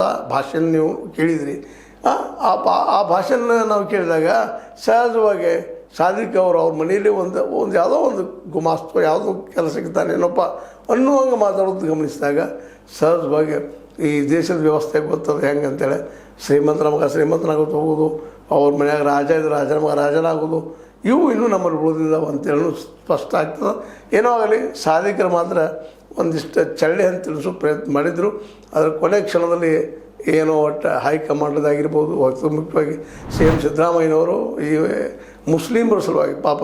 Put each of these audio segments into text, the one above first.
ಭಾಷಣ ನೀವು ಕೇಳಿದ್ರಿ. ಆ ಭಾಷಣ ನಾವು ಕೇಳಿದಾಗ ಸಹಜವಾಗಿ ಸಾದಿಕ್ ಅವ್ರ ಮನೆಯಲ್ಲಿ ಒಂದು ಯಾವುದೋ ಒಂದು ಗುಮಾಸ್ತು ಯಾವುದೋ ಕೆಲಸಕ್ಕೆ ತಾನೇನಪ್ಪ ಅನ್ನುವಂಗೆ ಮಾತಾಡೋದು ಗಮನಿಸಿದಾಗ ಸಹಜವಾಗಿ ಈ ದೇಶದ ವ್ಯವಸ್ಥೆ ಗೊತ್ತದ ಹೆಂಗಂತೇಳಿ ಶ್ರೀಮಂತರ ಮಗ ಶ್ರೀಮಂತನಾಗೋದು ಹೋಗೋದು, ಅವ್ರ ಮನ್ಯಾಗ ರಾಜ ಇದ್ರೆ ರಾಜನ ಮಗ ರಾಜನಾಗೋದು, ಇವು ಇನ್ನೂ ನಮ್ಮಲ್ಲಿ ಉಳಿದಿದ್ದಾವೆ ಅಂತೇಳಿ ಸ್ಪಷ್ಟ ಆಗ್ತದೆ. ಏನೋ ಆಗಲಿ ಸಾಧಿಕರು ಮಾತ್ರ ಒಂದಿಷ್ಟು ಚಳ್ಳೆ ಅಂತ ತಿಳಿಸೋ ಪ್ರಯತ್ನ ಮಾಡಿದರು. ಅದರ ಕೊನೆ ಕ್ಷಣದಲ್ಲಿ ಏನೋ ಒಟ್ಟು ಹೈಕಮಾಂಡದಾಗಿರ್ಬೋದು, ಹೊತ್ತು ಮುಖ್ಯವಾಗಿ ಸಿ ಎಂ ಸಿದ್ದರಾಮಯ್ಯನವರು ಈ ಮುಸ್ಲಿಮರ ಸಲುವಾಗಿ ಪಾಪ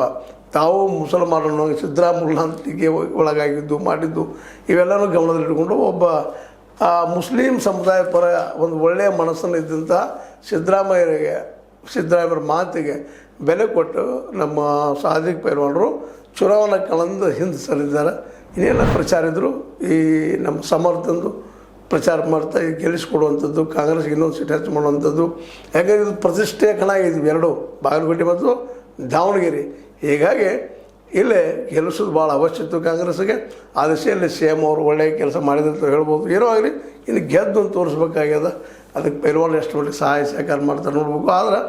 ತಾವು ಮುಸಲ್ಮಾನರನ್ನು ಸಿದ್ದರಾಮಯ್ಯನಿಗೆ ಒಳಗಾಗಿದ್ದು ಮಾಡಿದ್ದು ಇವೆಲ್ಲನೂ ಗಮನದಲ್ಲಿಟ್ಟುಕೊಂಡು ಒಬ್ಬ ಮುಸ್ಲಿಂ ಸಮುದಾಯ ಪರ ಒಂದು ಒಳ್ಳೆಯ ಮನಸ್ಸನ್ನು ಇದ್ದಂಥ ಸಿದ್ದರಾಮಯ್ಯರ ಮಾತಿಗೆ ಬೆಲೆ ಕೊಟ್ಟು ನಮ್ಮ ಸಾದಿಕ್ ಪೈಲ್ವಾನರು ಚುನಾವಣಾ ಕಣದಿಂದ ಹಿಂದೆ ಸರಿದ್ದಾರೆ. ಇನ್ನೇನ ಪ್ರಚಾರ ಇದ್ದರು ಈ ನಮ್ಮ ಸಮರ್ಥಂದು ಪ್ರಚಾರ ಮಾಡ್ತಾ ಗೆಲ್ಲಿಸ್ಕೊಡುವಂಥದ್ದು, ಕಾಂಗ್ರೆಸ್ಗೆ ಇನ್ನೊಂದು ಸೀಟ್ ಹೆಚ್ಚು ಮಾಡುವಂಥದ್ದು. ಯಾಕಂದರೆ ಇದು ಪ್ರತಿಷ್ಠೆಯ ಕಣ ಆಗಿದ್ವಿ ಎರಡು, ಬಾಗಲಕೋಟೆ ಮತ್ತು ದಾವಣಗೆರೆ. ಹೀಗಾಗಿ ಇಲ್ಲೇ ಗೆಲ್ಲಿಸೋದು ಭಾಳ ಅವಶ್ಯಕತೆ ಕಾಂಗ್ರೆಸ್ಗೆ. ಆ ದಿಶೆಯಲ್ಲಿ ಸಿ ಎಮ್ ಅವರು ಒಳ್ಳೆಯ ಕೆಲಸ ಮಾಡಿದಂತ ಹೇಳ್ಬೋದು. ಏನೋ ಆಗಲಿ ಇನ್ನು ಗೆದ್ದು ಅಂತ ತೋರಿಸ್ಬೇಕಾಗ್ಯದ. ಅದಕ್ಕೆ ಪೈಲ್ವಾನ್ ಎಷ್ಟು ಮಟ್ಟಿಗೆ ಸಹಾಯ ಸಹಕಾರ ಮಾಡ್ತಾರೆ ನೋಡ್ಬೇಕು. ಆದ್ರೆ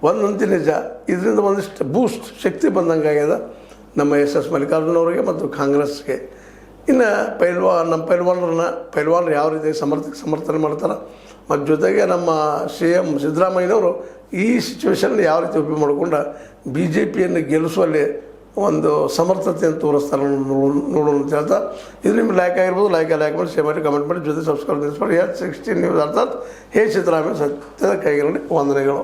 ಒಂದಂತಿ ನಿಜ, ಇದರಿಂದ ಒಂದಿಷ್ಟು ಬೂಸ್ಟ್ ಶಕ್ತಿ ಬಂದಂಗೆ ಆಗ್ಯದ ನಮ್ಮ ಎಸ್ ಮಲ್ಲಿಕಾರ್ಜುನ ಅವರಿಗೆ ಮತ್ತು ಕಾಂಗ್ರೆಸ್ಗೆ. ಇನ್ನು ನಮ್ಮ ಪೈಲ್ವಾನರು ಯಾವ ರೀತಿ ಸಮರ್ಥನೆ ಮಾಡ್ತಾರೆ ಮತ್ತು ಜೊತೆಗೆ ನಮ್ಮ ಸಿ ಎಂ ಸಿದ್ದರಾಮಯ್ಯನವರು ಈ ಸಿಚುವೇಶನ್ ಯಾವ ರೀತಿ ಉಪಯೋಗ ಮಾಡಿಕೊಂಡು ಬಿ ಜೆ ಪಿಯನ್ನು ಗೆಲ್ಲಿಸುವಲ್ಲಿ ಒಂದು ಸಮರ್ಥತೆಯನ್ನು ತೋರಿಸ್ತಾರೆ ನೋಡೋಣ ಅಂತ ಹೇಳ್ತಾ, ಇದು ನಿಮ್ಗೆ ಲೈಕ್ ಆಗಿರ್ಬೋದು. ಲೈಕ್ ಮಾಡಿ, ಶೇರ್ ಮಾಡಿ, ಕಮೆಂಟ್ ಮಾಡಿ, ಜೊತೆ ಸಬ್ಸ್ಕ್ರೈಬ್ ಮಾಡಿ. 16 ನ್ಯೂಸ್ ಅರ್ಥಾತ್ ಹೇ ಸಿದ್ದರಾಮಯ್ಯ ಸತ್ಯದ ಕೈಗಳಲ್ಲಿ ವಂದನೆಗಳು.